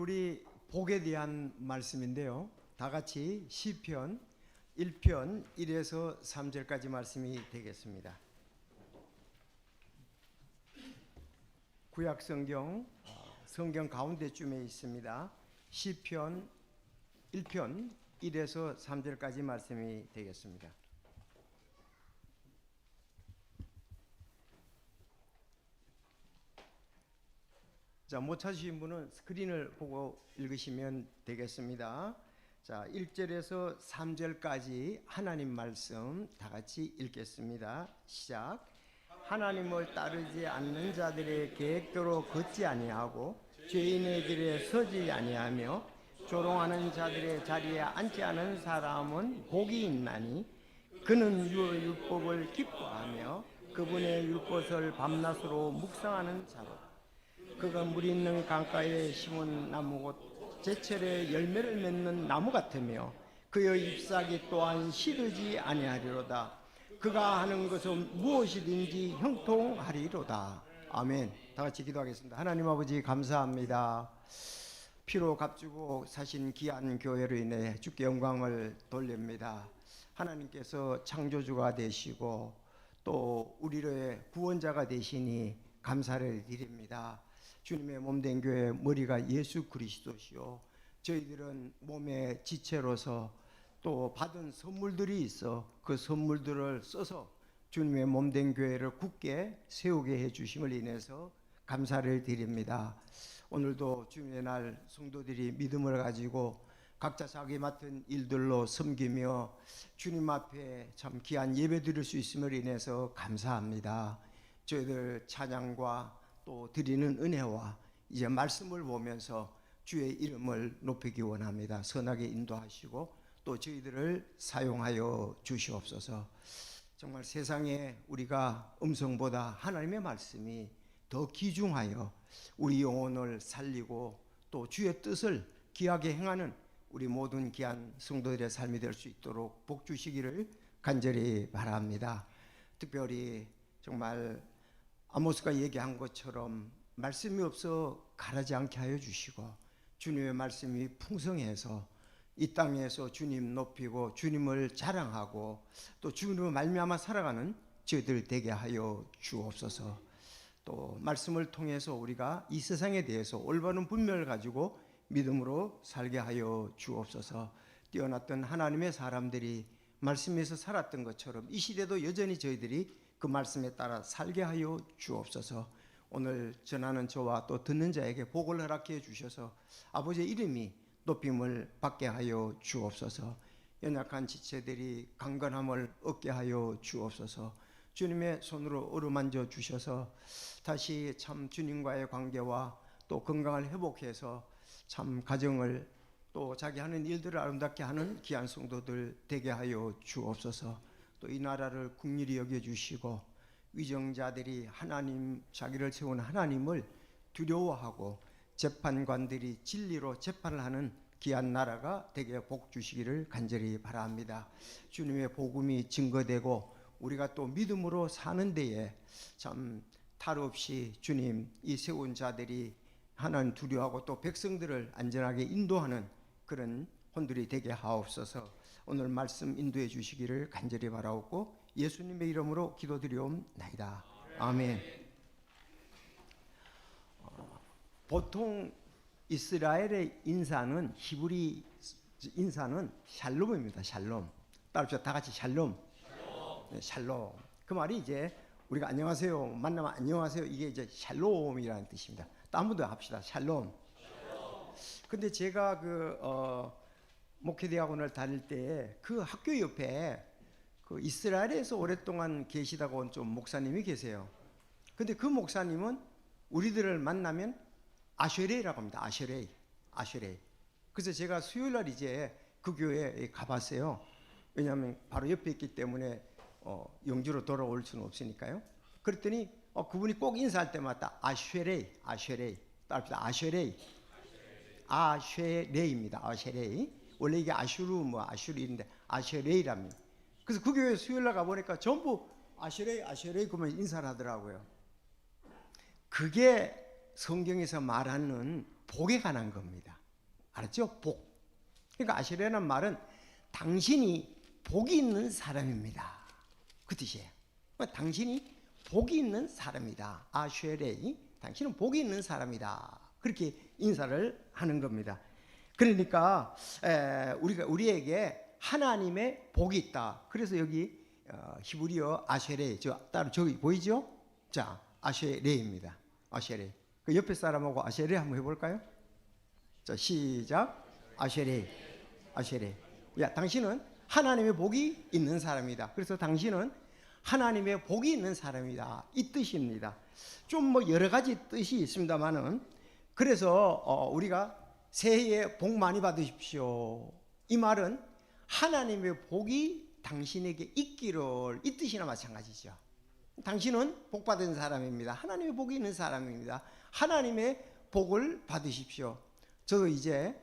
우리 복에 대한 말씀인데요. 다 같이 시편 1편 1에서 3절까지 말씀이 되겠습니다. 구약 성경 가운데쯤에 있습니다. 시편 1편 1에서 3절까지 말씀이 되겠습니다. 자, 못 찾으신 분은 스크린을 보고 읽으시면 되겠습니다. 자, 1절에서 3절까지 하나님 말씀 다 같이 읽겠습니다. 시작. 하나님을 따르지 않는 자들의 계획대로 걷지 아니하고 죄인의 길에 서지 아니하며 조롱하는 자들의 자리에 앉지 않은 사람은 복이 있나니 그는 율법을 기뻐하며 그분의 율법을 밤낮으로 묵상하는 자로 그가 물 있는 강가에 심은 나무고 제철에 열매를 맺는 나무 같으며 그의 잎사귀 또한 시들지 아니하리로다. 그가 하는 것은 무엇이든지 형통하리로다. 아멘. 다 같이 기도하겠습니다. 하나님 아버지 감사합니다. 피로 값주고 사신 귀한 교회로 인해 주께 영광을 돌립니다. 하나님께서 창조주가 되시고 또 우리의 구원자가 되시니 감사를 드립니다. 주님의 몸된 교회 머리가 예수 그리스도시요 저희들은 몸의 지체로서 또 받은 선물들이 있어 그 선물들을 써서 주님의 몸된 교회를 굳게 세우게 해주심을 인해서 감사를 드립니다. 오늘도 주님의 날 성도들이 믿음을 가지고 각자 자기 맡은 일들로 섬기며 주님 앞에 참 귀한 예배 드릴 수 있음을 인해서 감사합니다. 저희들 찬양과 또 드리는 은혜와 이제 말씀을 보면서 주의 이름을 높이기 원합니다. 선하게 인도하시고 또 저희들을 사용하여 주시옵소서. 정말 세상에 우리가 음성보다 하나님의 말씀이 더 귀중하여 우리 영혼을 살리고 또 주의 뜻을 귀하게 행하는 우리 모든 귀한 성도들의 삶이 될 수 있도록 복 주시기를 간절히 바랍니다. 특별히 정말 아모스가 얘기한 것처럼 말씀이 없어 가라지 않게 하여 주시고 주님의 말씀이 풍성해서 이 땅에서 주님 높이고 주님을 자랑하고 또 주님을 말미암아 살아가는 저희들 되게 하여 주옵소서. 또 말씀을 통해서 우리가 이 세상에 대해서 올바른 분별을 가지고 믿음으로 살게 하여 주옵소서. 뛰어났던 하나님의 사람들이 말씀에서 살았던 것처럼 이 시대도 여전히 저희들이 그 말씀에 따라 살게 하여 주옵소서. 오늘 전하는 저와 또 듣는 자에게 복을 허락해 주셔서 아버지의 이름이 높임을 받게 하여 주옵소서. 연약한 지체들이 강건함을 얻게 하여 주옵소서. 주님의 손으로 어루만져 주셔서 다시 참 주님과의 관계와 또 건강을 회복해서 참 가정을 또 자기 하는 일들을 아름답게 하는 귀한 성도들 되게 하여 주옵소서. 또 이 나라를 긍휼히 여겨주시고 위정자들이 하나님 자기를 세운 하나님을 두려워하고 재판관들이 진리로 재판을 하는 귀한 나라가 되게 복 주시기를 간절히 바랍니다. 주님의 복음이 증거되고 우리가 또 믿음으로 사는 데에 참 탈 없이 주님 이 세운 자들이 하나님 두려워하고 또 백성들을 안전하게 인도하는 그런 혼들이 되게 하옵소서. 오늘 말씀 인도해 주시기를 간절히 바라옵고 예수님의 이름으로 기도드리옵나이다. 아멘. 보통 이스라엘의 인사는 히브리 인사는 샬롬입니다. 샬롬. 따라합시다. 다 같이 샬롬. 네, 샬롬. 그 말이 이제 우리가 안녕하세요 만나면 안녕하세요 이게 이제 샬롬이라는 뜻입니다. 또 한 번 더 합시다. 샬롬. 근데 제가 목회대학원을 다닐 때 그 학교 옆에 그 이스라엘에서 오랫동안 계시다가 온 좀 목사님이 계세요. 근데 그 목사님은 우리들을 만나면 아쉐레이라고 합니다. 아쉐레이. 그래서 제가 수요일 날 이제 그 교회에 가봤어요. 왜냐하면 바로 옆에 있기 때문에 영주로 돌아올 수는 없으니까요. 그랬더니 그분이 꼭 인사할 때마다 아쉐레이. 따라합시다. 아쉐레이입니다. 아쉐레이. 원래 이게 아슈르인데 아쉐레이랍니다. 그래서 그 교회 수요일 날 가보니까 전부 아쉐레이 그러면 인사를 하더라고요. 그게 성경에서 말하는 복에 관한 겁니다. 알았죠? 복. 그러니까 아쉐레라는 말은 당신이 복이 있는 사람입니다, 그 뜻이에요. 당신이 복이 있는 사람이다. 아쉐레이, 당신은 복이 있는 사람이다. 그렇게 인사를 하는 겁니다. 그러니까 우리에게 하나님의 복이 있다. 그래서 여기 히브리어 아쉐레, 따로 저기 보이죠? 자, 아쉐레입니다. 아쉐레. 그 옆에 사람하고 아쉐레 한번 해볼까요? 자, 시작. 아쉐레, 아쉐레. 야, 당신은 하나님의 복이 있는 사람이다. 그래서 당신은 하나님의 복이 있는 사람이다, 이 뜻입니다. 좀 뭐 여러 가지 뜻이 있습니다만은, 그래서 우리가 새해에 복 많이 받으십시오, 이 말은 하나님의 복이 당신에게 있기를, 이 뜻이나 마찬가지죠. 당신은 복 받은 사람입니다. 하나님의 복이 있는 사람입니다. 하나님의 복을 받으십시오. 저도 이제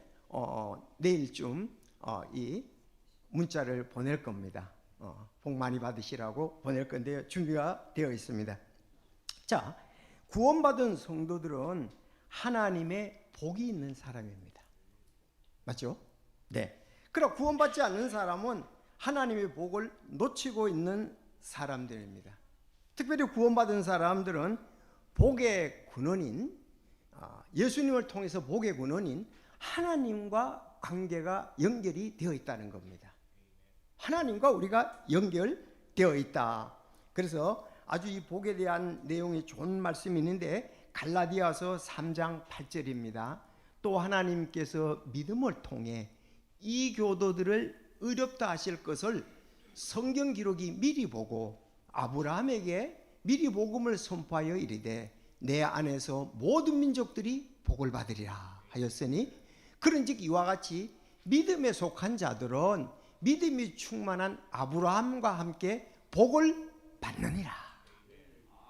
내일쯤 이 문자를 보낼 겁니다. 복 많이 받으시라고 보낼 건데요, 준비가 되어 있습니다. 자, 구원받은 성도들은 하나님의 복이 있는 사람입니다. 맞죠? 네. 그러나 구원받지 않는 사람은 하나님의 복을 놓치고 있는 사람들입니다. 특별히 구원받은 사람들은 복의 근원인, 예수님을 통해서 복의 근원인 하나님과 관계가 연결이 되어 있다는 겁니다. 하나님과 우리가 연결되어 있다. 그래서 아주 이 복에 대한 내용이 좋은 말씀이 있는데, 갈라디아서 3장 8절입니다. 또 하나님께서 믿음을 통해 이 교도들을 의롭다 하실 것을 성경 기록이 미리 보고 아브라함에게 미리 복음을 선포하여 이르되 내 안에서 모든 민족들이 복을 받으리라 하였으니, 그런즉 이와 같이 믿음에 속한 자들은 믿음이 충만한 아브라함과 함께 복을 받느니라.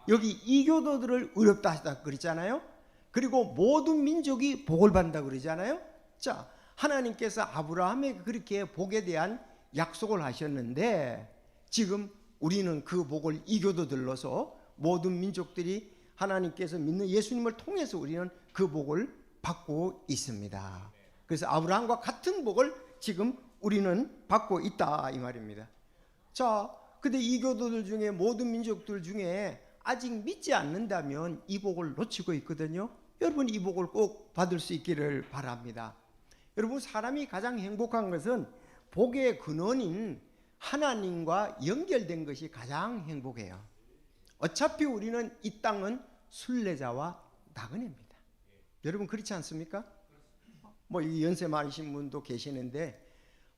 여기 이교도들을 의롭다 하시다 그랬잖아요. 그리고 모든 민족이 복을 받는다 그러잖아요. 자, 하나님께서 아브라함에게 그렇게 복에 대한 약속을 하셨는데, 지금 우리는 그 복을 이교도들로서 모든 민족들이 하나님께서 믿는 예수님을 통해서 우리는 그 복을 받고 있습니다. 그래서 아브라함과 같은 복을 지금 우리는 받고 있다, 이 말입니다. 자, 근데 이교도들 중에, 모든 민족들 중에 아직 믿지 않는다면 이 복을 놓치고 있거든요. 여러분, 이 복을 꼭 받을 수 있기를 바랍니다. 여러분, 사람이 가장 행복한 것은 복의 근원인 하나님과 연결된 것이 가장 행복해요. 어차피 우리는 이 땅은 순례자와 나그네입니다. 여러분, 그렇지 않습니까? 뭐 연세 많으신 분도 계시는데,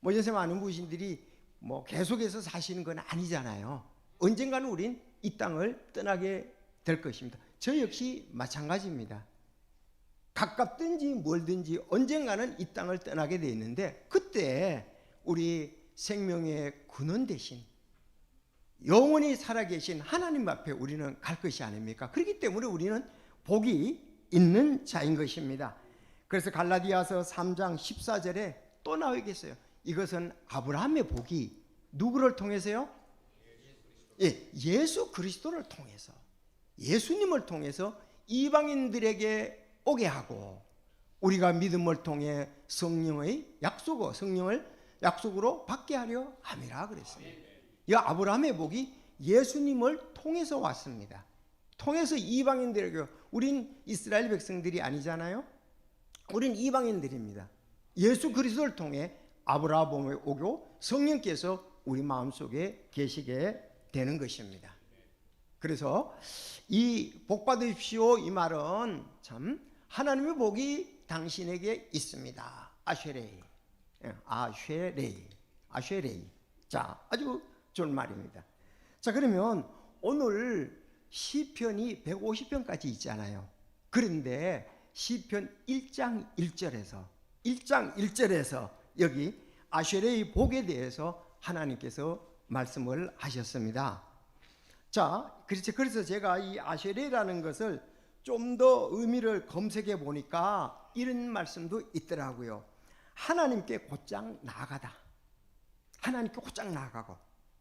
뭐 연세 많은 분들이 뭐 계속해서 사시는 건 아니잖아요. 언젠가는 우린 이 땅을 떠나게 될 것입니다. 저 역시 마찬가지입니다. 가깝든지 멀든지 언젠가는 이 땅을 떠나게 되어 있는데, 그때 우리 생명의 근원 대신 영원히 살아계신 하나님 앞에 우리는 갈 것이 아닙니까? 그렇기 때문에 우리는 복이 있는 자인 것입니다. 그래서 갈라디아서 3장 14절에 또 나와 있겠어요. 이것은 아브라함의 복이 누구를 통해서요? 예수 그리스도를 통해서, 예수님을 통해서 이방인들에게 오게 하고, 우리가 믿음을 통해 성령의 약속을, 성령을 약속으로 받게 하려 함이라 그랬습니다. 이 아브라함의 복이 예수님을 통해서 왔습니다. 통해서 이방인들에게, 우린 이스라엘 백성들이 아니잖아요. 우린 이방인들입니다. 예수 그리스도를 통해 아브라함에 오고 성령께서 우리 마음속에 계시게 되는 것입니다. 그래서 이 복 받으십시오, 이 말은 참 하나님의 복이 당신에게 있습니다. 아쉐레이, 아쉐레이, 아쉐레이. 자, 아주 좋은 말입니다. 자, 그러면 오늘 시편이 150편까지 있잖아요. 그런데 시편 1장 1절에서 여기 아쉐레의 복에 대해서 하나님께서 말씀을 하셨습니다. 자, 그래서 제가 이 아쉐레라는 것을 좀 더 의미를 검색해 보니까 이런 말씀도 있더라고요. 하나님께 곧장 나아가다. 하나님께 곧장 나아가고,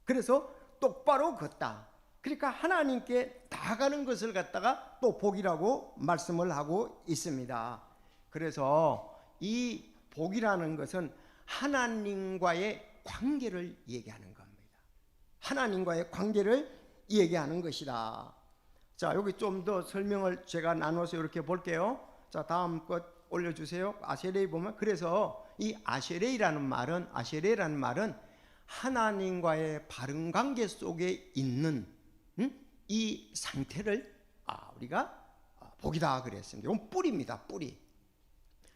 그래서 똑바로 걷다. 그러니까 하나님께 나아가는 것을 갖다가 또 복이라고 말씀을 하고 있습니다. 그래서 이 복이라는 것은 하나님과의 관계를 얘기하는 겁니다. 하나님과의 관계를 얘기하는 것이다. 자, 여기 좀 더 설명을 제가 나눠서 이렇게 볼게요. 자, 다음 것 올려주세요. 아세레이 보면, 그래서 이 아세레이라는 말은 하나님과의 바른 관계 속에 있는 이 상태를 우리가 복이다 그랬습니다. 이건 뿌리입니다. 뿌리.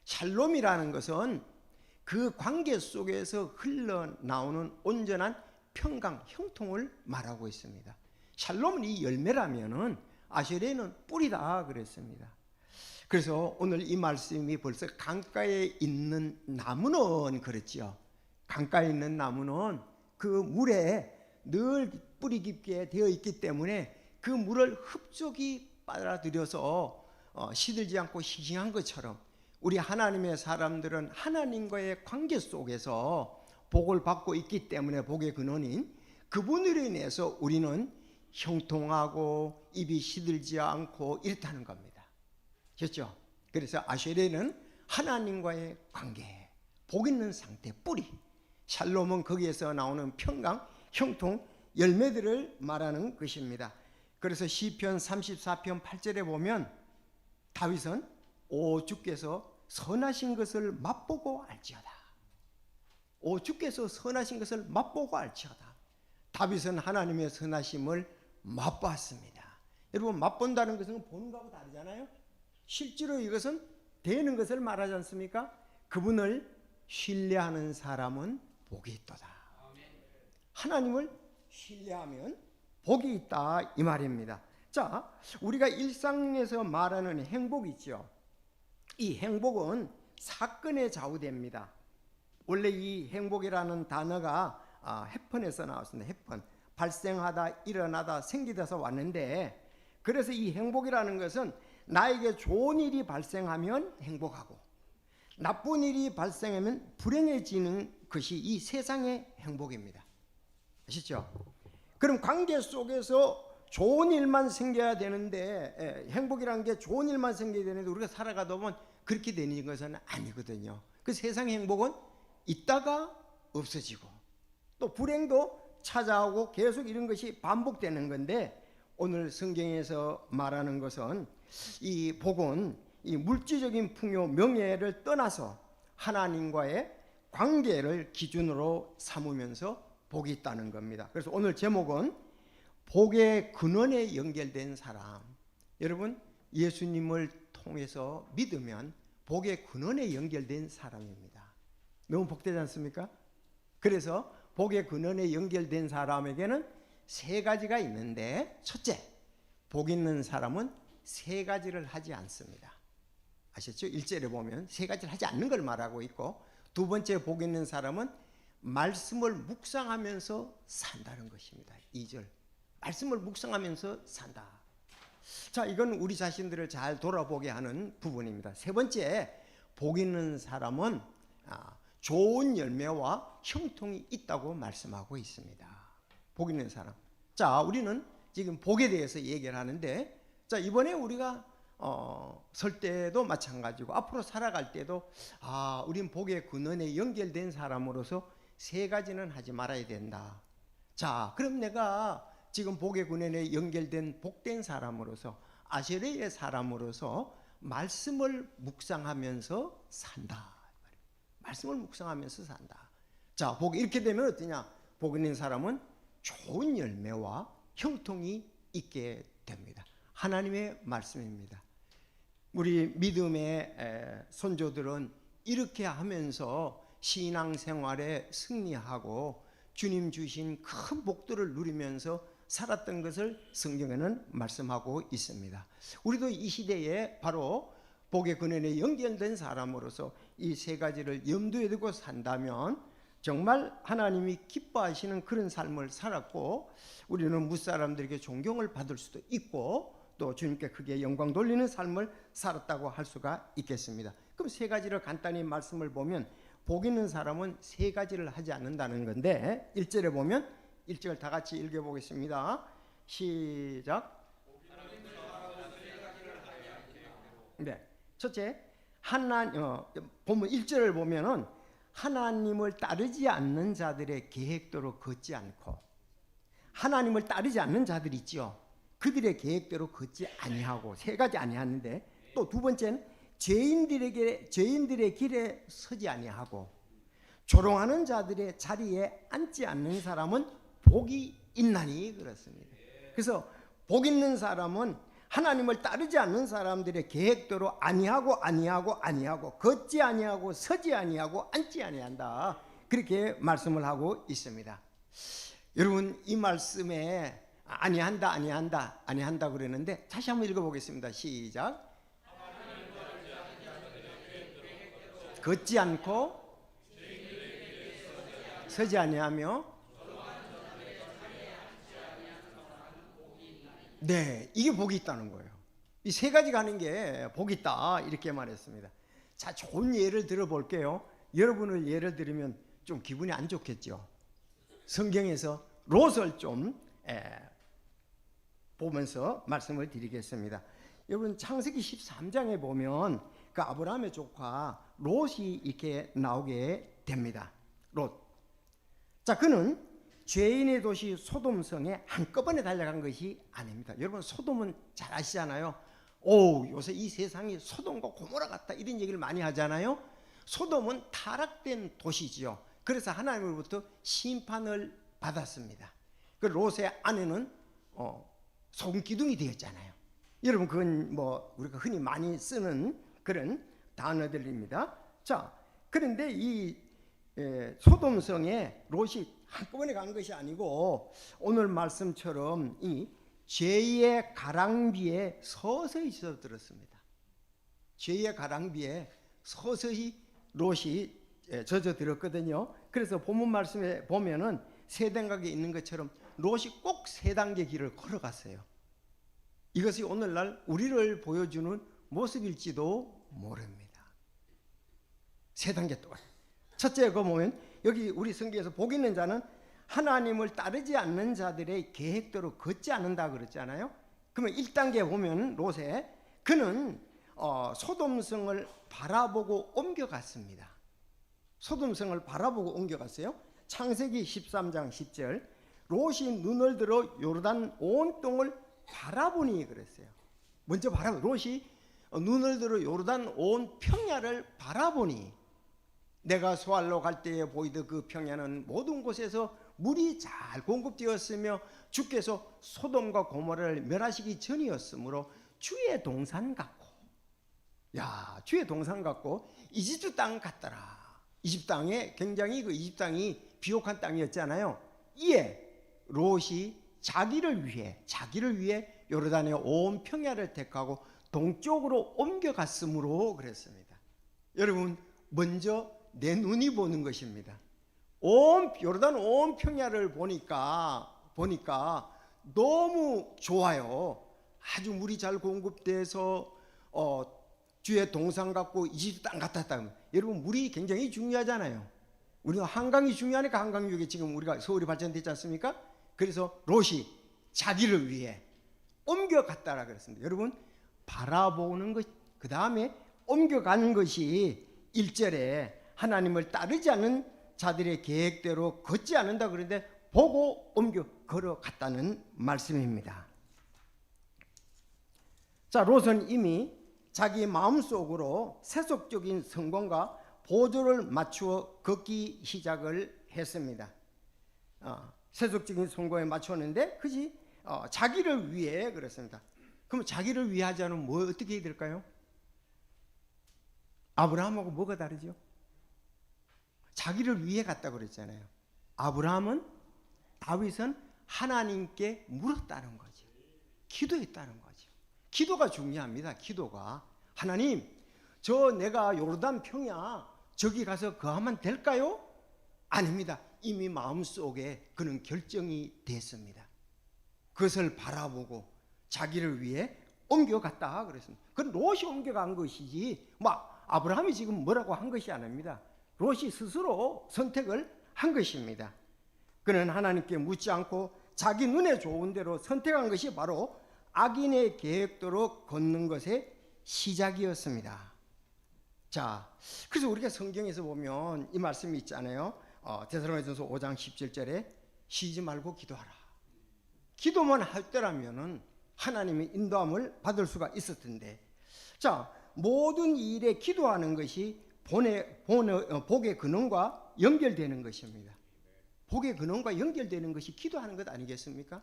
샬롬이라는 것은 그 관계 속에서 흘러나오는 온전한 평강, 형통을 말하고 있습니다. 샬롬은 이 열매라면은 아세레이는 뿌리다 그랬습니다. 그래서 오늘 이 말씀이 벌써 강가에 있는 나무는 그렇지요. 강가에 있는 나무는 그 물에 늘 뿌리 깊게 되어 있기 때문에 그 물을 흡족히 빨아들여서 시들지 않고 싱싱한 것처럼 우리 하나님의 사람들은 하나님과의 관계 속에서 복을 받고 있기 때문에 복의 근원인 그분으로 인해서 우리는 형통하고 입이 시들지 않고 이렇다는 겁니다. 그렇죠? 그래서 아세레는 하나님과의 관계, 복 있는 상태, 뿌리. 샬롬은 거기에서 나오는 평강, 형통, 열매들을 말하는 것입니다. 그래서 시편 34편 8절에 보면 다윗은 오 주께서 선하신 것을 맛보고 알지어다. 오 주께서 선하신 것을 맛보고 알지어다. 다윗은 하나님의 선하심을 맛봤습니다. 여러분, 맛본다는 것은 보는 것하고 다르잖아요. 실제로 이것은 되는 것을 말하지 않습니까? 그분을 신뢰하는 사람은 복이 있도다. 하나님을 신뢰하면 복이 있다 이 말입니다. 자, 우리가 일상에서 말하는 행복 있죠. 이 행복은 사건에 좌우됩니다. 원래 이 행복이라는 단어가 해펀에서 나왔습니다. 해펀, 발생하다, 일어나다, 생기다서 왔는데, 그래서 이 행복이라는 것은 나에게 좋은 일이 발생하면 행복하고 나쁜 일이 발생하면 불행해지는 것이 이 세상의 행복입니다. 아시죠? 그럼 관계 속에서 좋은 일만 생겨야 되는데, 행복이라는 게 좋은 일만 생겨야 되는데 우리가 살아가다 보면 그렇게 되는 것은 아니거든요. 그 세상의 행복은 있다가 없어지고 또 불행도 찾아오고 계속 이런 것이 반복되는 건데, 오늘 성경에서 말하는 것은 이 복은 이 물질적인 풍요, 명예를 떠나서 하나님과의 관계를 기준으로 삼으면서 복이 있다는 겁니다. 그래서 오늘 제목은 복의 근원에 연결된 사람. 여러분, 예수님을 통해서 믿으면 복의 근원에 연결된 사람입니다. 너무 복되지 않습니까? 그래서 복의 근원에 연결된 사람에게는 세 가지가 있는데, 첫째, 복 있는 사람은 세 가지를 하지 않습니다. 아셨죠? 1절에 보면 세 가지를 하지 않는 걸 말하고 있고, 두 번째 복 있는 사람은 말씀을 묵상하면서 산다는 것입니다. 2절, 말씀을 묵상하면서 산다. 자, 이건 우리 자신들을 잘 돌아보게 하는 부분입니다. 세 번째, 복 있는 사람은 좋은 열매와 형통이 있다고 말씀하고 있습니다. 복 있는 사람. 자, 우리는 지금 복에 대해서 얘기를 하는데, 자, 이번에 우리가 설 때도 마찬가지고 앞으로 살아갈 때도 우린 복의 근원에 연결된 사람으로서 세 가지는 하지 말아야 된다. 자, 그럼 내가 지금 복의 근원에 연결된 복된 사람으로서, 아세레의 사람으로서 말씀을 묵상하면서 산다. 말씀을 묵상하면서 산다. 자, 복 이렇게 되면 어떠냐? 복 있는 사람은 좋은 열매와 형통이 있게 됩니다. 하나님의 말씀입니다. 우리 믿음의 선조들은 이렇게 하면서 신앙생활에 승리하고 주님 주신 큰 복들을 누리면서 살았던 것을 성경에는 말씀하고 있습니다. 우리도 이 시대에 바로 복의 근원에 연결된 사람으로서 이 세 가지를 염두에 두고 산다면 정말 하나님이 기뻐하시는 그런 삶을 살았고, 우리는 무사람들에게 존경을 받을 수도 있고 또 주님께 크게 영광 돌리는 삶을 살았다고 할 수가 있겠습니다. 그럼 세 가지를 간단히 말씀을 보면, 복 있는 사람은 세 가지를 하지 않는다는 건데, 1절에 보면 1절 다 같이 읽어보겠습니다. 시작. 네. 첫째, 보면 1절을 보면은 하나님을 따르지 않는 자들의 계획대로 걷지 않고, 하나님을 따르지 않는 자들 있죠. 그들의 계획대로 걷지 아니하고, 세 가지 아니하는데, 또 두 번째는 죄인들의 길에 서지 아니하고, 조롱하는 자들의 자리에 앉지 않는 사람은 복이 있나니 그렇습니다. 그래서 복 있는 사람은 하나님을 따르지 않는 사람들의 계획대로 아니하고 걷지 아니하고 서지 아니하고 앉지 아니한다, 그렇게 말씀을 하고 있습니다. 여러분, 이 말씀에 아니한다 그러는데 다시 한번 읽어보겠습니다. 시작. 걷지 않고 서지 아니하며, 네, 이게 복이 있다는 거예요. 이 세 가지가 하는 게 복이 있다, 이렇게 말했습니다. 자, 좋은 예를 들어볼게요. 여러분을 예를 들으면 좀 기분이 안 좋겠죠. 성경에서 롯을 좀 보면서 말씀을 드리겠습니다. 여러분, 창세기 13장에 보면 그 아브라함의 조카 롯이 이렇게 나오게 됩니다. 롯. 자, 그는 죄인의 도시 소돔성에 한꺼번에 달려간 것이 아닙니다. 여러분, 소돔은 잘 아시잖아요. 요새 이 세상이 소돔과 고모라 같다, 이런 얘기를 많이 하잖아요. 소돔은 타락된 도시지요. 그래서 하나님으로부터 심판을 받았습니다. 그 롯의 아내는 소금기둥이 되었잖아요. 여러분, 그건 우리가 흔히 많이 쓰는 그런 단어들입니다. 자, 그런데 이 소돔성에 롯이 한꺼번에 간 것이 아니고, 오늘 말씀처럼 이 죄의 가랑비에 서서히 젖어들었습니다. 죄의 가랑비에 서서히 롯이 젖어들었거든요. 그래서 본문 말씀에 보면은 세 단계에 있는 것처럼 롯이 꼭 세 단계 길을 걸어갔어요. 이것이 오늘날 우리를 보여주는 모습일지도 모릅니다. 세 단계 동안. 첫째, 거 보면 여기 우리 성경에서 복 있는 자는 하나님을 따르지 않는 자들의 계획대로 걷지 않는다 그랬잖아요. 그러면 1단계 보면 롯에 그는 소돔성을 바라보고 옮겨갔습니다. 소돔성을 바라보고 옮겨갔어요. 창세기 13장 10절, 롯이 눈을 들어 요르단 온 땅을 바라보니 그랬어요. 먼저 롯이 눈을 들어 요르단 온 평야를 바라보니, 내가 소알로 갈 때에 보이던 그 평야는 모든 곳에서 물이 잘 공급되었으며 주께서 소돔과 고모라를 멸하시기 전이었으므로 주의 동산 같고, 주의 동산 같고 이집트 땅 같더라. 이집트 땅에 굉장히 이집트 땅이 비옥한 땅이었잖아요. 이에 롯이 자기를 위해 요르단의 온 평야를 택하고 동쪽으로 옮겨갔으므로 그랬습니다. 여러분, 먼저 내 눈이 보는 것입니다. 요르단 온 평야를 보니까 너무 좋아요. 아주 물이 잘 공급돼서 주의 동산 같고 이집트 땅 같았다. 여러분, 물이 굉장히 중요하잖아요. 우리가 한강이 중요하니까 한강유역에 지금 우리가 서울이 발전됐지 않습니까? 그래서 롯이 자기를 위해 옮겨갔다라 그랬습니다. 여러분, 바라보는 것, 그 다음에 옮겨가는 것이 1절에 하나님을 따르지 않는 자들의 계획대로 걷지 않는다 그런데 보고 옮겨 걸어갔다는 말씀입니다. 자, 롯은 이미 자기 마음속으로 세속적인 성공과 보조를 맞추어 걷기 시작을 했습니다. 세속적인 성공에 맞췄는데 그지 자기를 위해 그랬습니다. 그럼 자기를 위해 하지 않으면 어떻게 해야 될까요? 아브라함하고 뭐가 다르죠? 자기를 위해 갔다고 그랬잖아요. 아브라함은, 다윗은 하나님께 물었다는 거죠. 기도했다는 거죠. 기도가 중요합니다. 기도가. 하나님, 내가 요르단 평야 저기 가서 거하면 될까요? 아닙니다. 이미 마음속에 그는 결정이 됐습니다. 그것을 바라보고 자기를 위해 옮겨갔다 그랬습니다. 그건 롯이 옮겨간 것이지 아브라함이 지금 뭐라고 한 것이 아닙니다. 롯이 스스로 선택을 한 것입니다. 그는 하나님께 묻지 않고 자기 눈에 좋은 대로 선택한 것이 바로 악인의 계획대로 걷는 것의 시작이었습니다. 자, 그래서 우리가 성경에서 보면 이 말씀이 있잖아요. 데살로니가전서 5장 17절에 쉬지 말고 기도하라. 기도만 할 때라면은 하나님의 인도함을 받을 수가 있을 텐데, 자, 모든 일에 기도하는 것이 복의 근원과 연결되는 것입니다. 복의 근원과 연결되는 것이 기도하는 것 아니겠습니까?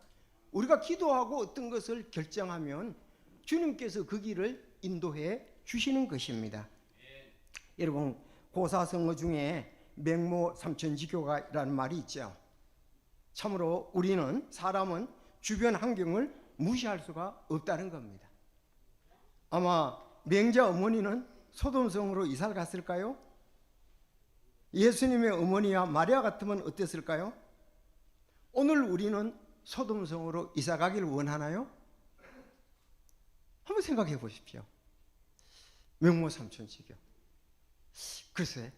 우리가 기도하고 어떤 것을 결정하면 주님께서 그 길을 인도해 주시는 것입니다. 여러분, 고사성어 중에 맹모 삼천지교가라는 말이 있죠. 참으로 사람은 주변 환경을 무시할 수가 없다는 겁니다. 아마 명자 어머니는 소돔성으로 이사를 갔을까요? 예수님의 어머니와 마리아 같으면 어땠을까요? 오늘 우리는 소돔성으로 이사 가기를 원하나요? 한번 생각해 보십시오. 명모 삼천지교. 글쎄,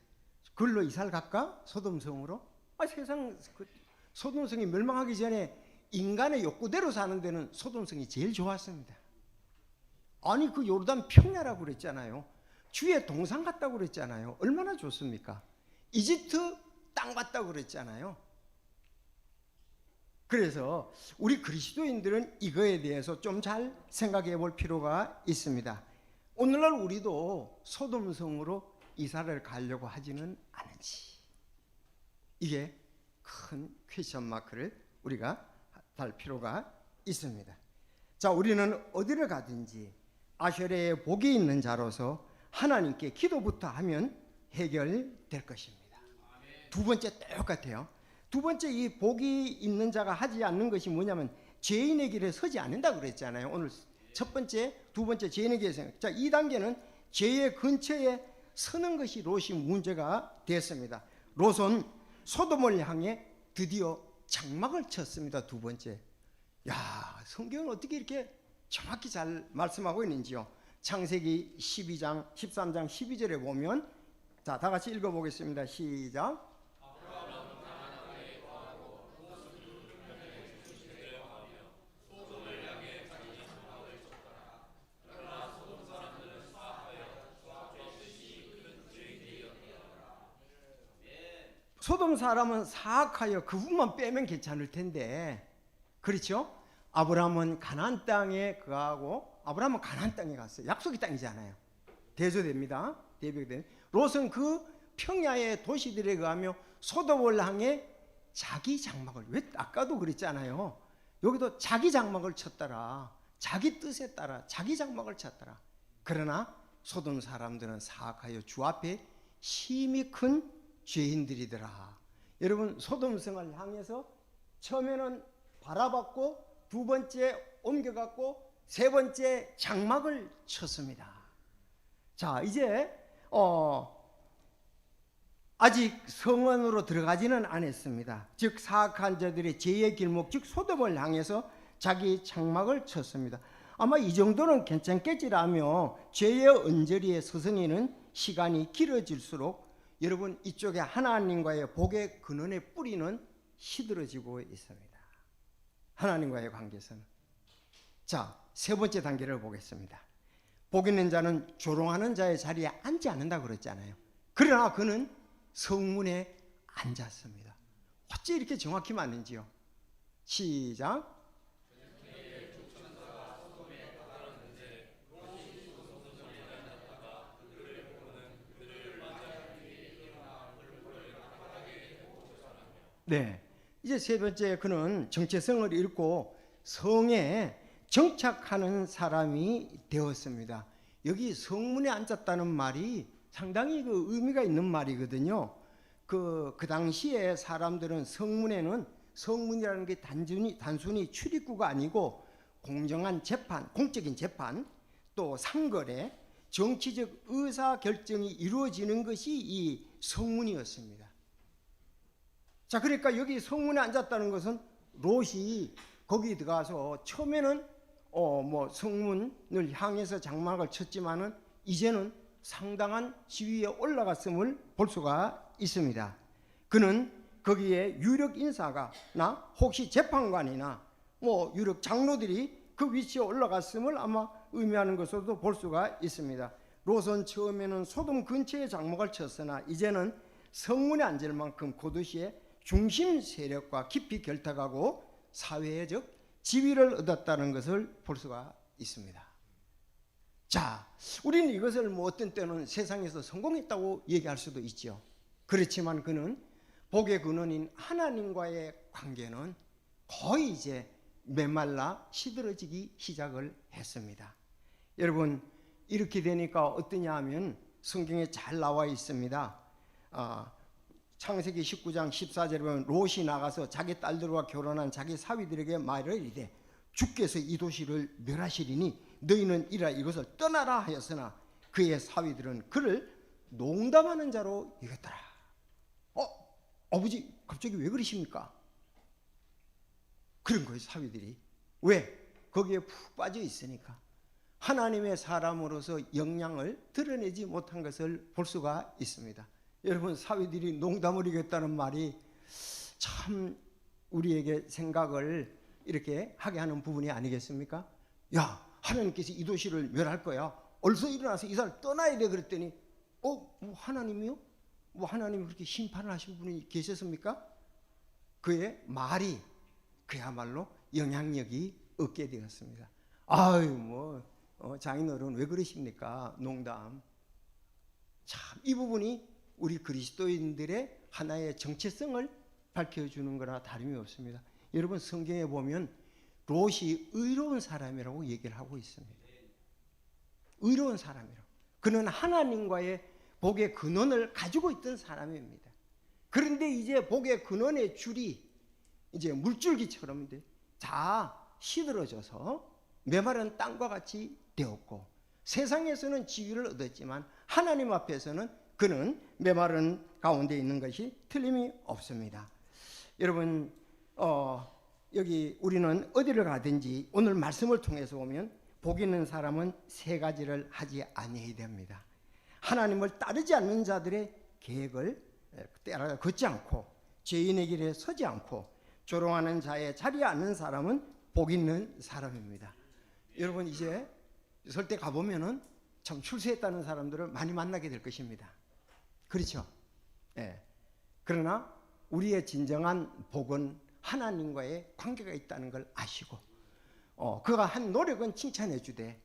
그걸로 이사를 갈까? 소돔성으로? 세상 소돔성이 멸망하기 전에 인간의 욕구대로 사는 데는 소돔성이 제일 좋았습니다. 아니, 그 요르단 평야라고 그랬잖아요. 주의 동상 같다고 그랬잖아요. 얼마나 좋습니까? 이집트 땅 같다고 그랬잖아요. 그래서 우리 그리스도인들은 이거에 대해서 좀 잘 생각해 볼 필요가 있습니다. 오늘날 우리도 소돔성으로 이사를 가려고 하지는 않은지, 이게 큰 퀘스천 마크를 우리가 달 필요가 있습니다. 자, 우리는 어디를 가든지 아셔레의 복이 있는 자로서 하나님께 기도부터 하면 해결될 것입니다. 두 번째 똑같아요. 두 번째, 이 복이 있는 자가 하지 않는 것이 뭐냐면 죄인의 길에 서지 않는다 그랬잖아요. 오늘 첫 번째, 두 번째 죄인의 길에 서는. 자, 이 단계는 죄의 근처에 서는 것이 롯이 문제가 됐습니다. 롯은 소돔을 향해 드디어 장막을 쳤습니다. 두 번째. 야, 성경은 어떻게 이렇게 정확히 잘 말씀하고 있는지요. 창세기 12장 13장 12절에 보면, 자, 다 같이 읽어보겠습니다. 시작. 소돔 사람은 사악하여 그분만 빼면 괜찮을 텐데, 그렇죠? 아브라함은 가나안 땅에 거하고, 아브라함은 가나안 땅에 갔어요. 약속의 땅이잖아요. 대조됩니다. 대비된. 롯은 그 평야의 도시들에 거하며 소돔을 향해 자기 장막을, 왜 아까도 그랬잖아요. 여기도 자기 장막을 쳤더라. 자기 뜻에 따라 자기 장막을 쳤더라. 그러나 소돔 사람들은 사악하여 주 앞에 심히 큰 죄인들이더라. 여러분, 소돔성을 향해서 처음에는 바라봤고, 두 번째 옮겨갔고, 세 번째 장막을 쳤습니다. 자, 이제 아직 성원으로 들어가지는 않았습니다. 즉 사악한 자들의 죄의 길목, 즉 소돔을 향해서 자기 장막을 쳤습니다. 아마 이 정도는 괜찮겠지라며 죄의 언저리에 서성이는 시간이 길어질수록 여러분, 이쪽에 하나님과의 복의 근원의 뿌리는 시들어지고 있습니다. 하나님과의 관계에서는. 자, 세 번째 단계를 보겠습니다. 복 있는 자는 조롱하는 자의 자리에 앉지 않는다고 그랬잖아요. 그러나 그는 성문에 앉았습니다. 어찌 이렇게 정확히 맞는지요? 시작. 네, 이제 세 번째, 그는 정체성을 잃고 성에 정착하는 사람이 되었습니다. 여기 성문에 앉았다는 말이 상당히 그 의미가 있는 말이거든요. 그 당시에 사람들은 성문이라는 게 단순히 출입구가 아니고 공정한 재판, 공적인 재판, 또 상거래, 정치적 의사 결정이 이루어지는 것이 이 성문이었습니다. 자, 그러니까 여기 성문에 앉았다는 것은 롯이 거기 들어가서 처음에는 성문을 향해서 장막을 쳤지만은 이제는 상당한 지위에 올라갔음을 볼 수가 있습니다. 그는 거기에 유력 인사가나 혹시 재판관이나 유력 장로들이 그 위치에 올라갔음을 아마 의미하는 것으로도 볼 수가 있습니다. 롯은 처음에는 소돔 근처에 장막을 쳤으나 이제는 성문에 앉을 만큼 그 도시의 중심 세력과 깊이 결탁하고 사회적 지위를 얻었다는 것을 볼 수가 있습니다. 자, 우리는 이것을 뭐 어떤 때는 세상에서 성공했다고 얘기할 수도 있죠. 그렇지만 그는 복의 근원인 하나님과의 관계는 거의 이제 메말라 시들어지기 시작을 했습니다. 여러분, 이렇게 되니까 어떠냐 하면 성경에 잘 나와 있습니다. 창세기 19장 14절에 보면 롯이 나가서 자기 딸들과 결혼한 자기 사위들에게 말을 이래 주께서 이 도시를 멸하시리니 너희는 이라 이것을 떠나라 하였으나 그의 사위들은 그를 농담하는 자로 여겼더라. 아버지 갑자기 왜 그러십니까? 그런 거예요. 사위들이. 왜? 거기에 푹 빠져 있으니까. 하나님의 사람으로서 역량을 드러내지 못한 것을 볼 수가 있습니다. 여러분, 사위들이 농담을 이겼다는 말이 참 우리에게 생각을 이렇게 하게 하는 부분이 아니겠습니까? 야, 하나님께서 이 도시를 멸할 거야. 얼른 일어나서 이 사람을 떠나야 돼. 그랬더니 뭐 하나님이요? 뭐 하나님이 그렇게 심판을 하신 분이 계셨습니까? 그의 말이 그야말로 영향력이 없게 되었습니다. 아유, 장인어른 왜 그러십니까? 농담. 참, 이 부분이 우리 그리스도인들의 하나의 정체성을 밝혀주는 거나 다름이 없습니다. 여러분, 성경에 보면 롯이 의로운 사람이라고 얘기를 하고 있습니다. 의로운 사람이라고. 그는 하나님과의 복의 근원을 가지고 있던 사람입니다. 그런데 이제 복의 근원의 줄이 이제 물줄기처럼 다 시들어져서 메마른 땅과 같이 되었고, 세상에서는 지위를 얻었지만 하나님 앞에서는 그는 메마른 가운데 있는 것이 틀림이 없습니다. 여러분, 여기 우리는 어디를 가든지 오늘 말씀을 통해서 보면 복 있는 사람은 세 가지를 하지 아니해야 됩니다. 하나님을 따르지 않는 자들의 계획을 따라 걷지 않고, 죄인의 길에 서지 않고, 조롱하는 자의 자리에 앉는 사람은 복 있는 사람입니다. 여러분, 이제 설 때 가보면은 참 출세했다는 사람들을 많이 만나게 될 것입니다. 그렇죠? 예. 그러나 우리의 진정한 복은 하나님과의 관계가 있다는 걸 아시고, 그가 한 노력은 칭찬해 주되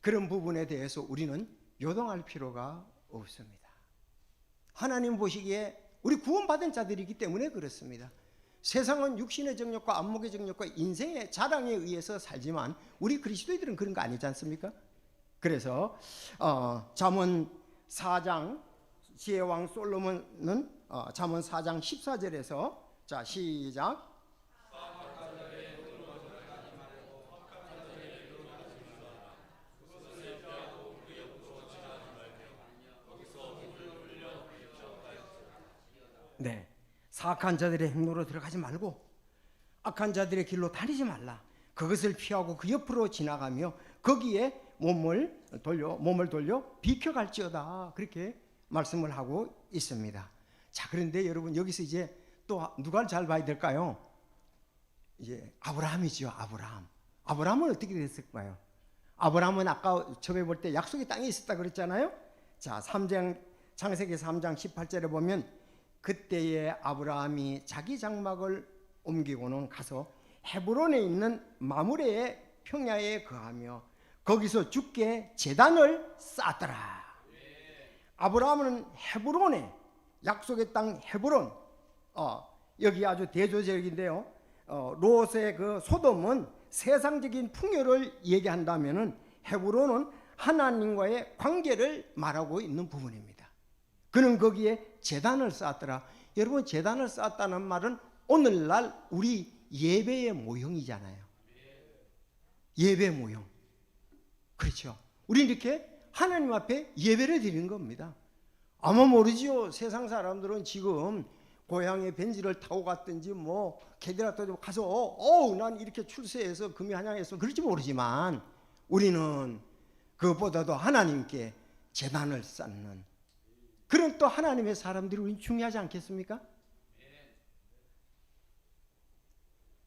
그런 부분에 대해서 우리는 요동할 필요가 없습니다. 하나님 보시기에 우리 구원받은 자들이기 때문에 그렇습니다. 세상은 육신의 정욕과 안목의 정욕과 인생의 자랑에 의해서 살지만 우리 그리스도인들은 그런 거 아니지 않습니까? 그래서 잠언 4장 지혜왕 솔로몬은 잠언 4장 14절에서 자 시작. 네, 사악한 자들의 행로로 들어가지 말고 악한 자들의 길로 다니지 말라. 그것을 피하고 그 옆으로 지나가며 거기에 몸을 돌려 비켜갈지어다. 그렇게 말씀을 하고 있습니다. 자, 그런데 여러분, 여기서 이제 또 누가 잘 봐야 될까요? 이제 아브라함이죠. 아브라함은 어떻게 됐을까요? 아브라함은 아까 처음에 볼 때 약속의 땅에 있었다 그랬잖아요. 자, 창세기 3장 18절에 보면 그때에 아브라함이 자기 장막을 옮기고는 가서 헤브론에 있는 마므레의 평야에 거하며 거기서 주께 제단을 쌓았더라. 아브라함은 헤브론에, 약속의 땅 헤브론, 여기 아주 대조적인데요. 롯의 그 소돔은 세상적인 풍요를 얘기한다면은 헤브론은 하나님과의 관계를 말하고 있는 부분입니다. 그는 거기에 제단을 쌓았더라. 여러분, 제단을 쌓았다는 말은 오늘날 우리 예배의 모형이잖아요. 예배 모형. 그렇죠. 우리 이렇게 하나님 앞에 예배를 드리는 겁니다. 아마 모르지요. 세상 사람들은 지금 고향에 벤지를 타고 갔든지 뭐 캐딜락도 가서 난 이렇게 출세해서 금이 한양해서 그럴지 모르지만 우리는 그것보다도 하나님께 제단을 쌓는 그런 또 하나님의 사람들이 우린 중요하지 않겠습니까?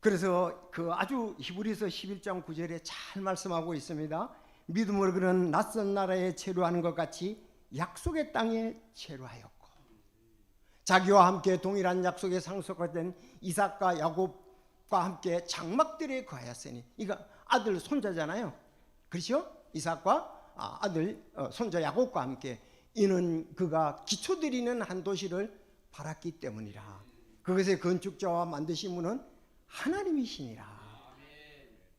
그래서 그 아주 히브리서 11장 9절에 잘 말씀하고 있습니다. 믿음으로 그는 낯선 나라에 체류하는 것 같이 약속의 땅에 체류하였고, 자기와 함께 동일한 약속에 상속된 이삭과 야곱과 함께 장막들에 거하였으니, 이거 아들 손자잖아요. 그렇죠? 이삭과 아들 손자 야곱과 함께, 이는 그가 기초드리는 한 도시를 바랐기 때문이라. 그것의 건축자와 만드신 분은 하나님이시니라.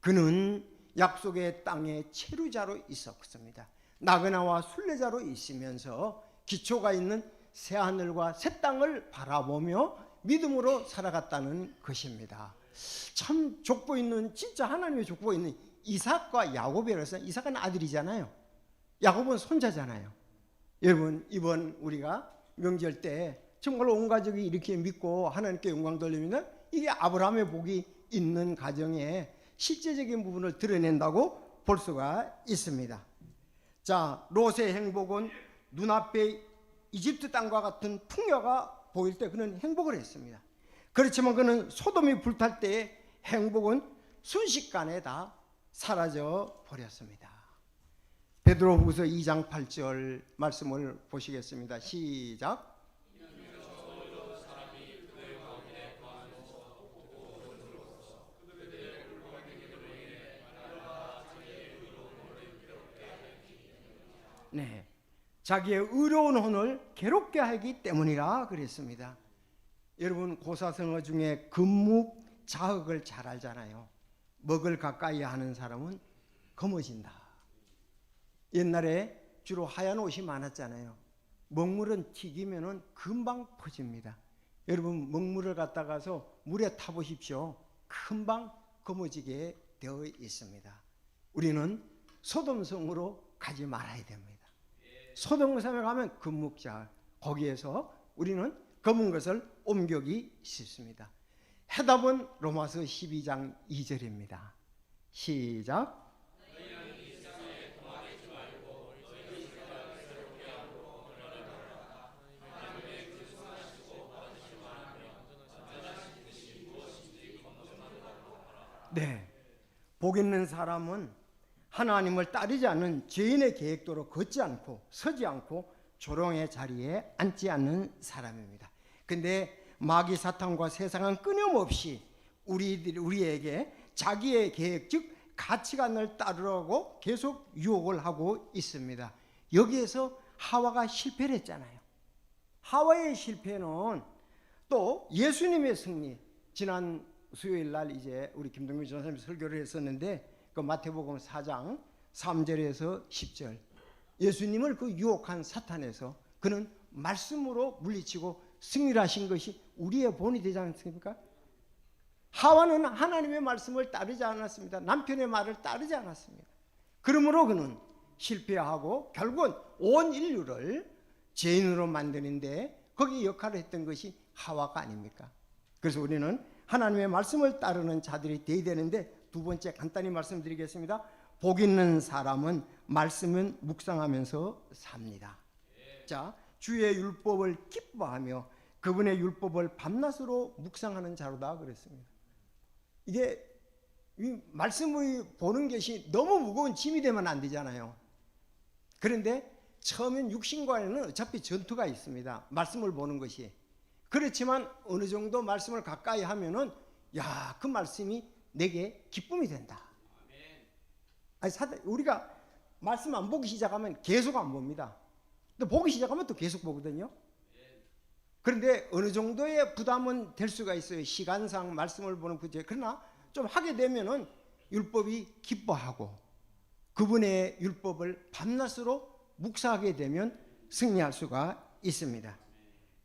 그는 약속의 땅의 체류자로 있었습니다. 나그나와 순례자로 있으면서 기초가 있는 새 하늘과 새 땅을 바라보며 믿음으로 살아갔다는 것입니다. 참 족보 있는, 진짜 하나님의 족보가 있는 이삭과 야곱이라서, 이삭은 아들이잖아요. 야곱은 손자잖아요. 여러분, 이번 우리가 명절 때 정말 온 가족이 이렇게 믿고 하나님께 영광 돌립니다. 이게 아브라함의 복이 있는 가정에 실제적인 부분을 드러낸다고 볼 수가 있습니다. 자, 롯의 행복은 눈앞에 이집트 땅과 같은 풍요가 보일 때 그는 행복을 했습니다. 그렇지만 그는 소돔이 불탈 때의 행복은 순식간에 다 사라져 버렸습니다. 베드로후서 2장 8절 말씀을 보시겠습니다. 시작. 네, 자기의 의로운 혼을 괴롭게 하기 때문이라 그랬습니다. 여러분, 고사성어 중에 금묵, 자흑을 잘 알잖아요. 먹을 가까이 하는 사람은 검어진다. 옛날에 주로 하얀 옷이 많았잖아요. 먹물은 튀기면은 금방 퍼집니다. 여러분, 먹물을 갖다가서 물에 타보십시오. 금방 검어지게 되어 있습니다. 우리는 소돔성으로 가지 말아야 됩니다. 소돔성에 가면 금묵자, 거기에서 우리는 검은 것을 옮겨기 쉽습니다. 해답은 로마서 12장 2절입니다. 시작. 네, 복 있는 사람은 하나님을 따르지 않는 죄인의 계획대로 걷지 않고 서지 않고 조롱의 자리에 앉지 않는 사람입니다. 근데 마귀 사탄과 세상은 끊임없이 우리에게 자기의 계획, 즉 가치관을 따르라고 계속 유혹을 하고 있습니다. 여기에서 하와가 실패를 했잖아요. 하와의 실패는 또 예수님의 승리, 지난 수요일 날 이제 우리 김동규 전사님이 설교를 했었는데, 그 마태복음 4장 3절에서 10절, 예수님을 그 유혹한 사탄에서 그는 말씀으로 물리치고 승리를 하신 것이 우리의 본이 되지 않습니까? 하와는 하나님의 말씀을 따르지 않았습니다. 남편의 말을 따르지 않았습니다. 그러므로 그는 실패하고 결국은 온 인류를 죄인으로 만드는데 거기 역할을 했던 것이 하와가 아닙니까? 그래서 우리는 하나님의 말씀을 따르는 자들이 되어야 되는데, 두 번째 간단히 말씀드리겠습니다. 복 있는 사람은 말씀은 묵상하면서 삽니다. 자, 주의 율법을 기뻐하며 그분의 율법을 밤낮으로 묵상하는 자로다 그랬습니다. 이게 이 말씀을 보는 것이 너무 무거운 짐이 되면 안 되잖아요. 그런데 처음엔 육신과에는 어차피 전투가 있습니다. 말씀을 보는 것이. 그렇지만 어느 정도 말씀을 가까이 하면은, 야, 그 말씀이 내게 기쁨이 된다. 아니, 우리가 말씀 안 보기 시작하면 계속 안 봅니다. 또 보기 시작하면 또 계속 보거든요. 그런데 어느 정도의 부담은 될 수가 있어요. 시간상 말씀을 보는 부재. 그러나 좀 하게 되면은 율법이 기뻐하고 그분의 율법을 밤낮으로 묵상하게 되면 승리할 수가 있습니다.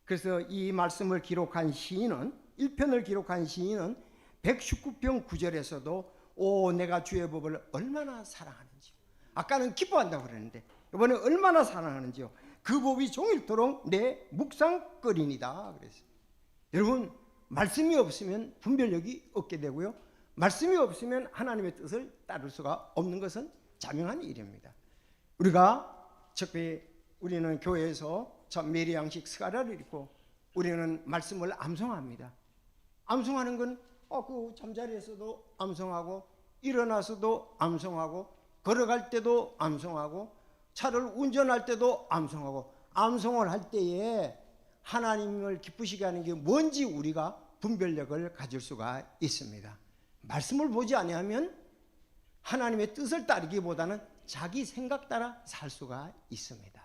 그래서 이 말씀을 기록한 시인은, 1편을 기록한 시인은 119편 9절에서도 오, 내가 주의 법을 얼마나 사랑하는지, 아까는 기뻐한다고 그랬는데 이번에 얼마나 사랑하는지요. 그 법이 종일토록 내 묵상거리니다 그랬어요. 여러분, 말씀이 없으면 분별력이 없게 되고요, 말씀이 없으면 하나님의 뜻을 따를 수가 없는 것은 자명한 일입니다. 우리가 특히 우리는 교회에서 참 메리 양식 스가랴를 읽고 우리는 말씀을 암송합니다. 암송하는 건 그 잠자리에서도 암송하고 일어나서도 암송하고 걸어갈 때도 암송하고 차를 운전할 때도 암송하고, 암송을 할 때에 하나님을 기쁘시게 하는 게 뭔지 우리가 분별력을 가질 수가 있습니다. 말씀을 보지 아니하면 하나님의 뜻을 따르기보다는 자기 생각 따라 살 수가 있습니다.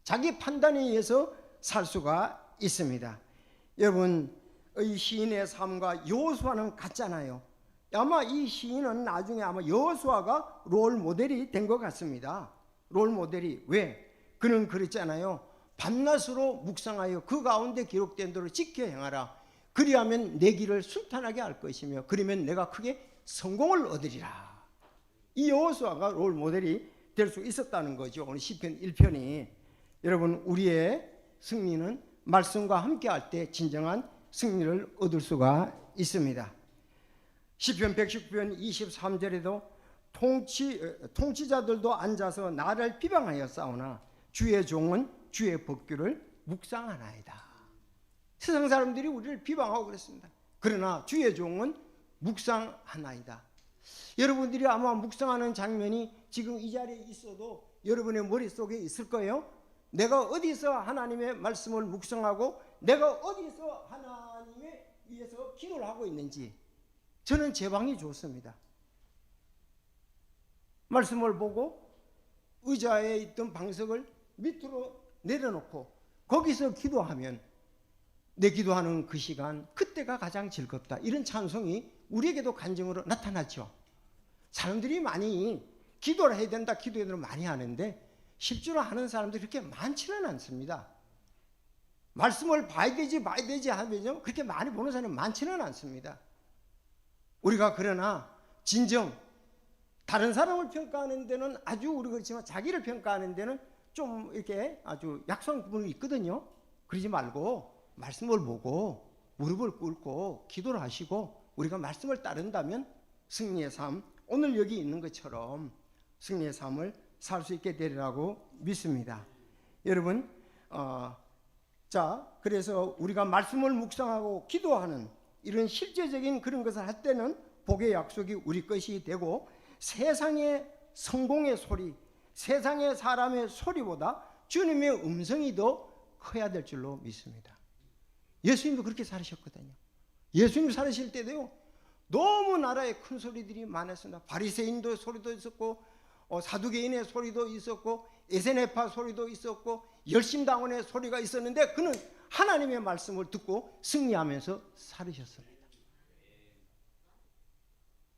자기 판단에 의해서 살 수가 있습니다. 여러분, 이 시인의 삶과 여호수아는 같잖아요. 아마 이 시인은 나중에 아마 여호수아가 롤 모델이 된 것 같습니다. 롤 모델이. 왜? 그는 그랬잖아요. 밤낮으로 묵상하여 그 가운데 기록된 대로 지켜 행하라. 그리하면 내 길을 순탄하게 할 것이며 그러면 내가 크게 성공을 얻으리라. 이 여호수아가 롤 모델이 될 수 있었다는 거죠. 오늘 시편 1편이. 여러분, 우리의 승리는 말씀과 함께 할 때 진정한 승리를 얻을 수가 있습니다. 시편 119편 23절에도 통치자들도 앉아서 나를 비방하여 싸우나 주의 종은 주의 법규를 묵상하나이다. 세상 사람들이 우리를 비방하고 그랬습니다. 그러나 주의 종은 묵상하나이다. 여러분들이 아마 묵상하는 장면이 지금 이 자리에 있어도 여러분의 머릿속에 있을 거예요. 내가 어디서 하나님의 말씀을 묵상하고 내가 어디서 하나님에 위해서 기도를 하고 있는지. 저는 제 방이 좋습니다. 말씀을 보고 의자에 있던 방석을 밑으로 내려놓고 거기서 기도하면 내 기도하는 그 시간, 그때가 가장 즐겁다. 이런 찬송이 우리에게도 간증으로 나타났죠. 사람들이 많이 기도를 해야 된다, 기도해야 된다 많이 하는데 실제로 하는 사람들이 그렇게 많지는 않습니다. 말씀을 봐야 되지 하면 그렇게 많이 보는 사람이 많지는 않습니다. 우리가 그러나 진정 다른 사람을 평가하는 데는 아주 우리 그렇지만 자기를 평가하는 데는 좀 이렇게 아주 약소한 부분이 있거든요. 그러지 말고 말씀을 보고 무릎을 꿇고 기도를 하시고 우리가 말씀을 따른다면 승리의 삶, 오늘 여기 있는 것처럼 승리의 삶을 살 수 있게 되리라고 믿습니다. 여러분, 그래서 우리가 말씀을 묵상하고 기도하는 이런 실제적인 그런 것을 할 때는 복의 약속이 우리 것이 되고 세상의 성공의 소리, 세상의 사람의 소리보다 주님의 음성이 더 커야 될 줄로 믿습니다. 예수님도 그렇게 살으셨거든요. 예수님 살으실 때도요, 너무 나라에 큰 소리들이 많았습니다. 바리새인도 소리도 있었고 사두개인의 소리도 있었고 에세네파 소리도 있었고 열심당원의 소리가 있었는데 그는 하나님의 말씀을 듣고 승리하면서 살으셨습니다.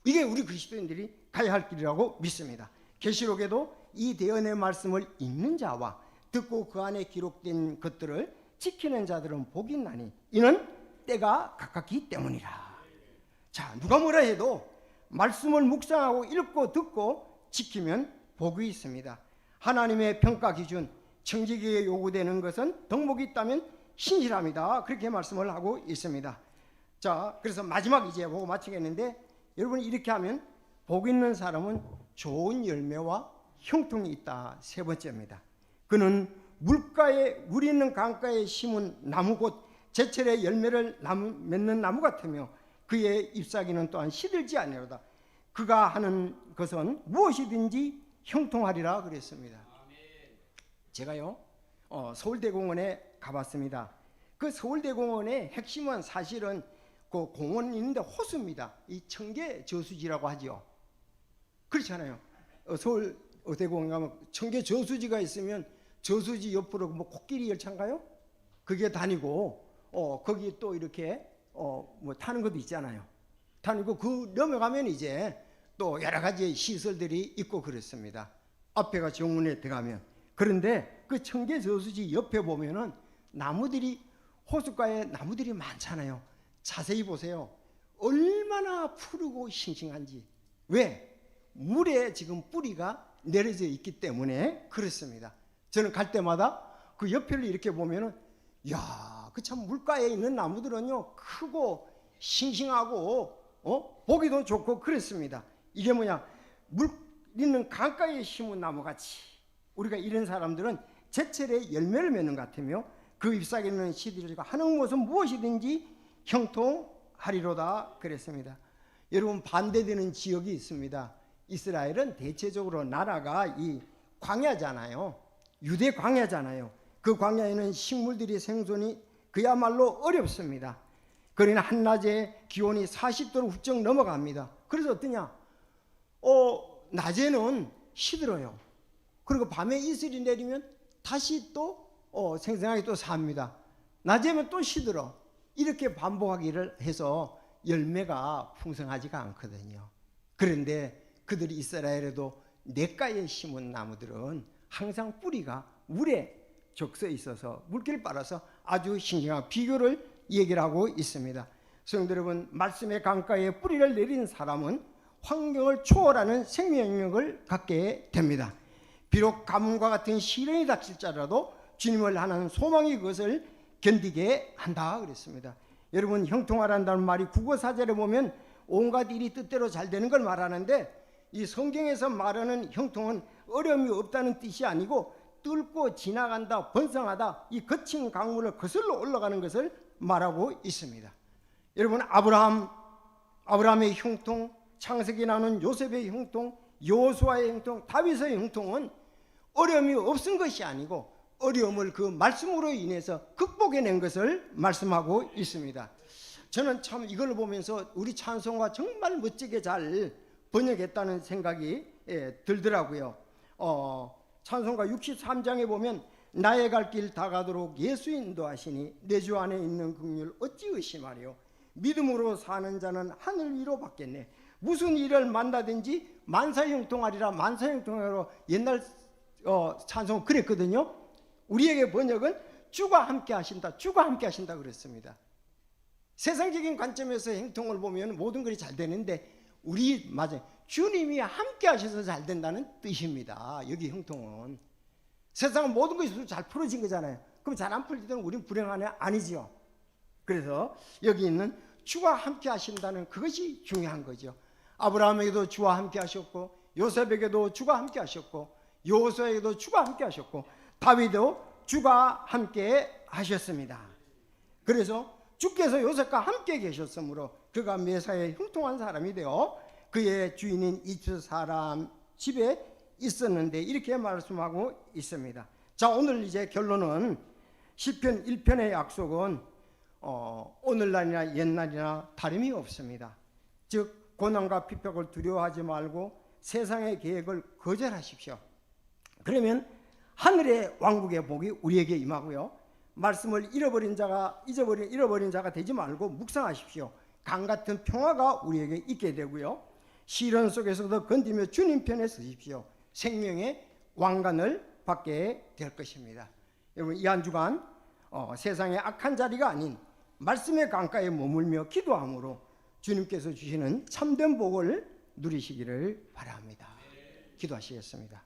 이게 우리 그리스도인들이 가야 할 길이라고 믿습니다. 계시록에도 이 대언의 말씀을 읽는 자와 듣고 그 안에 기록된 것들을 지키는 자들은 복이 있나니 이는 때가 가깝기 때문이라. 자, 누가 뭐라 해도 말씀을 묵상하고 읽고 듣고 지키면 복이 있습니다. 하나님의 평가 기준, 청지기에 요구되는 것은 덕목이 있다면 신실함이다. 그렇게 말씀을 하고 있습니다. 자, 그래서 마지막 이제 보고 마치겠는데 여러분, 이렇게 하면 복 있는 사람은 좋은 열매와 형통이 있다. 세 번째입니다. 그는 물 있는 강가에 심은 나무 곧 제철에 열매를 맺는 나무 같으며 그의 잎사귀는 또한 시들지 아니하로다. 그가 하는 것은 무엇이든지 형통하리라 그랬습니다. 제가요 서울대공원에 가봤습니다. 그 서울대공원의 핵심은 사실은 그 공원이 있는데 호수입니다. 이 청계저수지라고 하죠. 그렇잖아요. 서울대공원 가면 청계저수지가 있으면 저수지 옆으로 뭐 코끼리 열차인가요? 그게 다니고 거기 또 이렇게 뭐 타는 것도 있잖아요. 다니고 그 넘어가면 이제 또 여러 가지 시설들이 있고 그렇습니다. 앞에가 정문에 들어가면. 그런데 그 청계저수지 옆에 보면은 나무들이 호숫가에 나무들이 많잖아요. 자세히 보세요. 얼마나 푸르고 싱싱한지. 왜? 물에 지금 뿌리가 내려져 있기 때문에 그렇습니다. 저는 갈 때마다 그 옆을 이렇게 보면은 야, 그 참 물가에 있는 나무들은요 크고 싱싱하고 보기도 좋고 그렇습니다. 이게 뭐냐? 물 있는 강가에 심은 나무같이 우리가 이런 사람들은 제철에 열매를 맺는 것 같으며 그 잎사귀는 시들과 하는 것은 무엇이든지 형통하리로다 그랬습니다. 여러분, 반대되는 지역이 있습니다. 이스라엘은 대체적으로 나라가 이 광야잖아요. 유대 광야잖아요. 그 광야에는 식물들이 생존이 그야말로 어렵습니다. 그러나 한낮에 기온이 40도를 훌쩍 넘어갑니다. 그래서 어떠냐? 낮에는 시들어요. 그리고 밤에 이슬이 내리면 다시 또 생생하게 또 삽니다. 낮에면 또 시들어. 이렇게 반복하기를 해서 열매가 풍성하지가 않거든요. 그런데 그들이 이스라엘에도 냇가에 심은 나무들은 항상 뿌리가 물에 적셔 있어서 물기를 빨아서 아주 신기한 비교를 얘기를 하고 있습니다. 성도 여러분, 말씀의 강가에 뿌리를 내린 사람은 환경을 초월하는 생명력을 갖게 됩니다. 비록 가뭄과 같은 시련이 닥칠지라도 주님을 하는 소망이 그것을 견디게 한다 그랬습니다. 여러분, 형통하란다는 말이 국어사전에 보면 온갖 일이 뜻대로 잘 되는 걸 말하는데, 이 성경에서 말하는 형통은 어려움이 없다는 뜻이 아니고 뚫고 지나간다, 번성하다, 이 거친 강물을 거슬러 올라가는 것을 말하고 있습니다. 여러분, 아브라함의 형통, 창세기 나오는 요셉의 형통, 여호수아의 형통, 다윗의 형통은 어려움이 없은 것이 아니고 어려움을 그 말씀으로 인해서 극복해낸 것을 말씀하고 있습니다. 저는 참 이걸 보면서 우리 찬송가 정말 멋지게 잘 번역했다는 생각이 들더라고요. 찬송가 63장에 보면 나의 갈 길 다 가도록 예수 인도하시니 내 주 안에 있는 긍휼 어찌 의심하리요. 믿음으로 사는 자는 하늘 위로 받겠네. 무슨 일을 만나든지 만사형통하리라. 만사형통하리라. 옛날 찬송 그랬거든요. 우리에게 번역은 주가 함께 하신다, 주가 함께 하신다 그랬습니다. 세상적인 관점에서 행통을 보면 모든 것이 잘 되는데 우리 맞아요. 주님이 함께 하셔서 잘 된다는 뜻입니다. 여기 형통은 세상은 모든 것이 잘 풀어진 거잖아요. 그럼 잘 안 풀리면 우리는 불행한 애 아니지요. 그래서 여기 있는 주가 함께 하신다는 그것이 중요한 거죠. 아브라함에게도 주와 함께 하셨고, 요셉에게도 주가 함께 하셨고, 여호수아에게도 주가 함께 하셨고, 다윗도 주가 함께 하셨습니다. 그래서 주께서 요셉과 함께 계셨으므로 그가 매사에 형통한 사람이 되어 그의 주인인 이집트 사람 집에 있었는데, 이렇게 말씀하고 있습니다. 자, 오늘 이제 결론은 시편 1편의 약속은 오늘날이나 옛날이나 다름이 없습니다. 즉 고난과 핍박을 두려워하지 말고 세상의 계획을 거절하십시오. 그러면 하늘의 왕국의 복이 우리에게 임하고요, 말씀을 잃어버린 자가 되지 말고 묵상하십시오. 강 같은 평화가 우리에게 있게 되고요, 시련 속에서도 건디며 주님 편에 서십시오. 생명의 왕관을 받게 될 것입니다. 여러분, 이 한 주간 세상의 악한 자리가 아닌 말씀의 강가에 머물며 기도함으로 주님께서 주시는 참된 복을 누리시기를 바랍니다. 기도하시겠습니다.